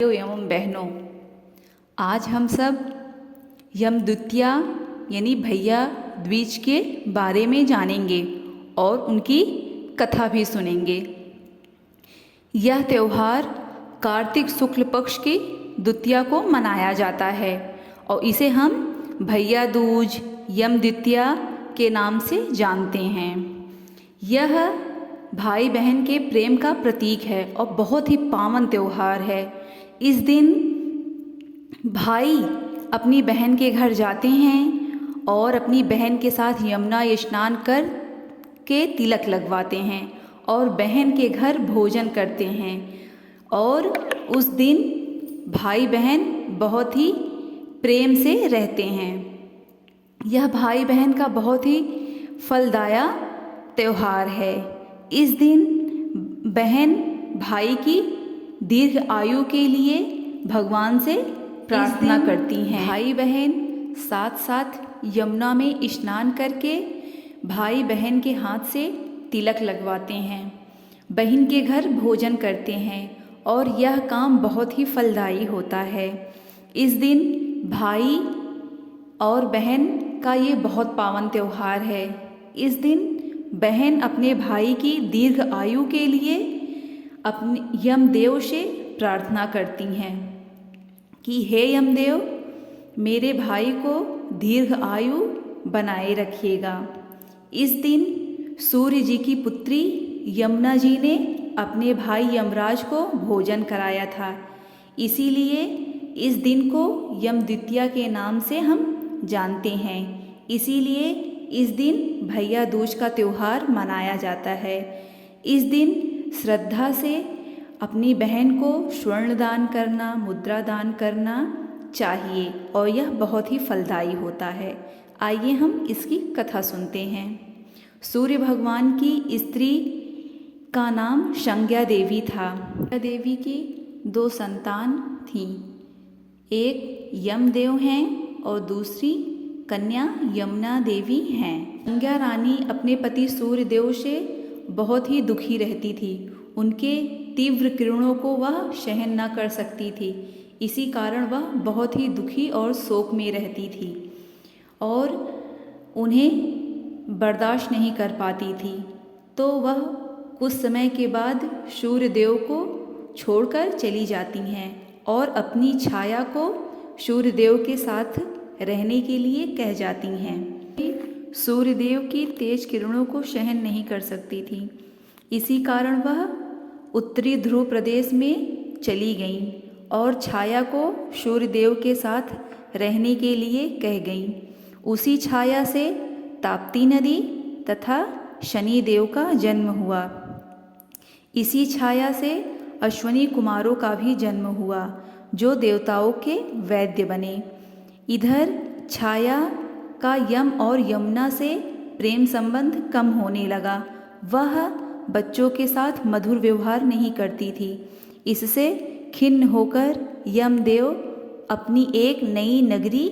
एवं बहनों, आज हम सब यम द्वितीया यानी भैया द्विज के बारे में जानेंगे और उनकी कथा भी सुनेंगे। यह त्यौहार कार्तिक शुक्ल पक्ष की द्वितीया को मनाया जाता है और इसे हम भैया दूज यम द्वितीया के नाम से जानते हैं। यह भाई बहन के प्रेम का प्रतीक है और बहुत ही पावन त्यौहार है। इस दिन भाई अपनी बहन के घर जाते हैं और अपनी बहन के साथ यमुना स्नान कर के तिलक लगवाते हैं और बहन के घर भोजन करते हैं और उस दिन भाई बहन बहुत ही प्रेम से रहते हैं। यह भाई बहन का बहुत ही फलदायक त्यौहार है। इस दिन बहन भाई की दीर्घ आयु के लिए भगवान से प्रार्थना करती हैं। भाई बहन साथ साथ यमुना में स्नान करके भाई बहन के हाथ से तिलक लगवाते हैं, बहन के घर भोजन करते हैं और यह काम बहुत ही फलदायी होता है। इस दिन भाई और बहन का ये बहुत पावन त्यौहार है। इस दिन बहन अपने भाई की दीर्घ आयु के लिए अपने यमदेव से प्रार्थना करती हैं कि हे यमदेव, मेरे भाई को दीर्घ आयु बनाए रखिएगा। इस दिन सूर्य जी की पुत्री यमुना जी ने अपने भाई यमराज को भोजन कराया था, इसीलिए इस दिन को यम द्वितीया के नाम से हम जानते हैं। इसीलिए इस दिन भैया दूज का त्यौहार मनाया जाता है। इस दिन श्रद्धा से अपनी बहन को स्वर्ण दान करना, मुद्रा दान करना चाहिए और यह बहुत ही फलदायी होता है। आइए हम इसकी कथा सुनते हैं। सूर्य भगवान की स्त्री का नाम संज्ञा देवी था। संज्ञा देवी की 2 संतान थीं, एक यमदेव हैं और दूसरी कन्या यमुना देवी हैं। संज्ञा रानी अपने पति सूर्यदेव से बहुत ही दुखी रहती थी। उनके तीव्र किरणों को वह सहन न कर सकती थी, इसी कारण वह बहुत ही दुखी और शोक में रहती थी और उन्हें बर्दाश्त नहीं कर पाती थी। तो वह कुछ समय के बाद सूर्यदेव को छोड़कर चली जाती हैं और अपनी छाया को सूर्यदेव के साथ रहने के लिए कह जाती हैं। सूर्यदेव की तेज किरणों को सहन नहीं कर सकती थी, इसी कारण वह उत्तरी ध्रुव प्रदेश में चली गईं और छाया को सूर्यदेव के साथ रहने के लिए कह गईं। उसी छाया से ताप्ती नदी तथा शनिदेव का जन्म हुआ। इसी छाया से अश्वनी कुमारों का भी जन्म हुआ, जो देवताओं के वैद्य बने। इधर छाया का यम और यमुना से प्रेम संबंध कम होने लगा। वह बच्चों के साथ मधुर व्यवहार नहीं करती थी। इससे खिन्न होकर यमदेव अपनी एक नई नगरी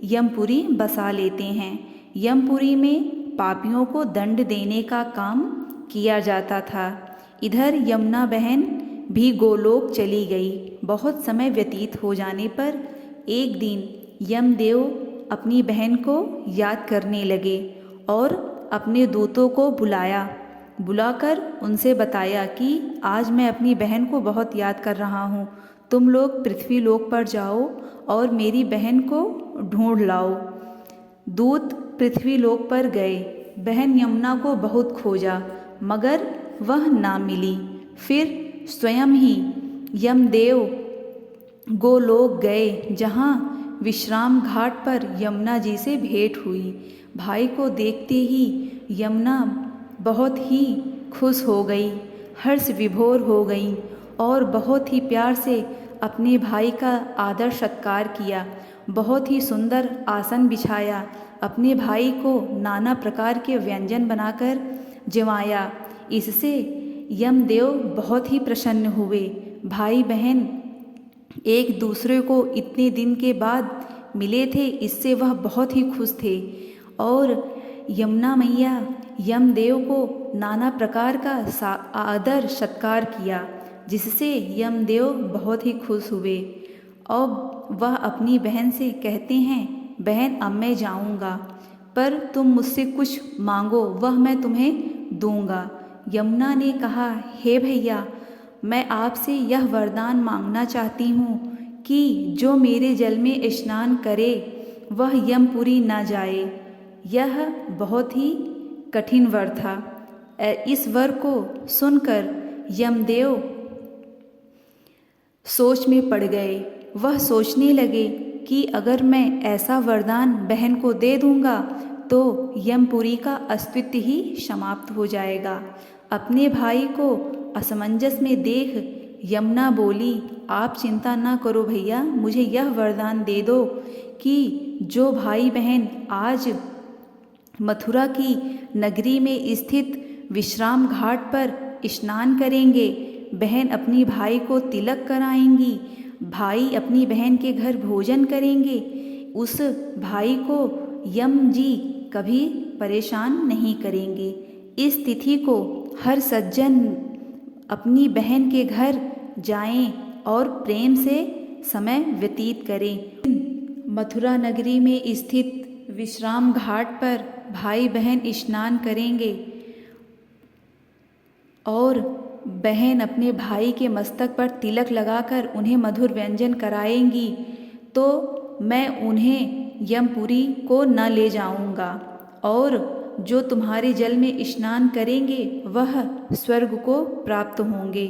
यमपुरी बसा लेते हैं। यमपुरी में पापियों को दंड देने का काम किया जाता था। इधर यमुना बहन भी गोलोक चली गई। बहुत समय व्यतीत हो जाने पर एक दिन यमदेव अपनी बहन को याद करने लगे और अपने दूतों को बुलाकर उनसे बताया कि आज मैं अपनी बहन को बहुत याद कर रहा हूँ। तुम लोग पृथ्वी लोक पर जाओ और मेरी बहन को ढूंढ लाओ। दूत पृथ्वी लोक पर गए। बहन यमुना को बहुत खोजा मगर वह ना मिली। फिर स्वयं ही यमदेव गोलोक गए, जहाँ विश्राम घाट पर यमुना जी से भेंट हुई। भाई को देखते ही यमुना बहुत ही खुश हो गई, हर्ष विभोर हो गई और बहुत ही प्यार से अपने भाई का आदर सत्कार किया। बहुत ही सुंदर आसन बिछाया, अपने भाई को नाना प्रकार के व्यंजन बनाकर जमाया। इससे यमदेव बहुत ही प्रसन्न हुए। भाई बहन एक दूसरे को इतने दिन के बाद मिले थे, इससे वह बहुत ही खुश थे और यमुना मैया यमदेव को नाना प्रकार का आदर सत्कार किया। जिससे यमदेव बहुत ही खुश हुए। अब वह अपनी बहन से कहते हैं, बहन अब मैं जाऊंगा, पर तुम मुझसे कुछ मांगो वह मैं तुम्हें दूंगा। यमुना ने कहा, हे भैया, मैं आपसे यह वरदान मांगना चाहती हूँ कि जो मेरे जल में स्नान करे वह यमपुरी न जाए। यह बहुत ही कठिन वर था। इस वर को सुनकर यमदेव सोच में पड़ गए। वह सोचने लगे कि अगर मैं ऐसा वरदान बहन को दे दूंगा तो यमपुरी का अस्तित्व ही समाप्त हो जाएगा। अपने भाई को असमंजस में देख यमुना बोली, आप चिंता ना करो भैया, मुझे यह वरदान दे दो कि जो भाई बहन आज मथुरा की नगरी में स्थित विश्राम घाट पर स्नान करेंगे, बहन अपनी भाई को तिलक कराएंगी, भाई अपनी बहन के घर भोजन करेंगे, उस भाई को यम जी कभी परेशान नहीं करेंगे। इस तिथि को हर सज्जन अपनी बहन के घर जाएं और प्रेम से समय व्यतीत करें। मथुरा नगरी में स्थित विश्राम घाट पर भाई बहन स्नान करेंगे और बहन अपने भाई के मस्तक पर तिलक लगाकर उन्हें मधुर व्यंजन कराएंगी, तो मैं उन्हें यमपुरी को न ले जाऊंगा और जो तुम्हारे जल में स्नान करेंगे वह स्वर्ग को प्राप्त होंगे।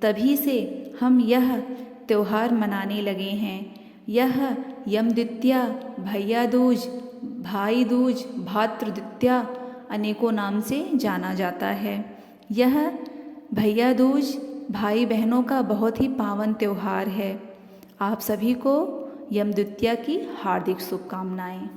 तभी से हम यह त्योहार मनाने लगे हैं। यह यमद्वितीया, भैया दूज, भाई दूज, भातृद्वितीया अनेकों नाम से जाना जाता है। यह भैया दूज भाई बहनों का बहुत ही पावन त्योहार है। आप सभी को यमद्वितीया की हार्दिक शुभकामनाएं।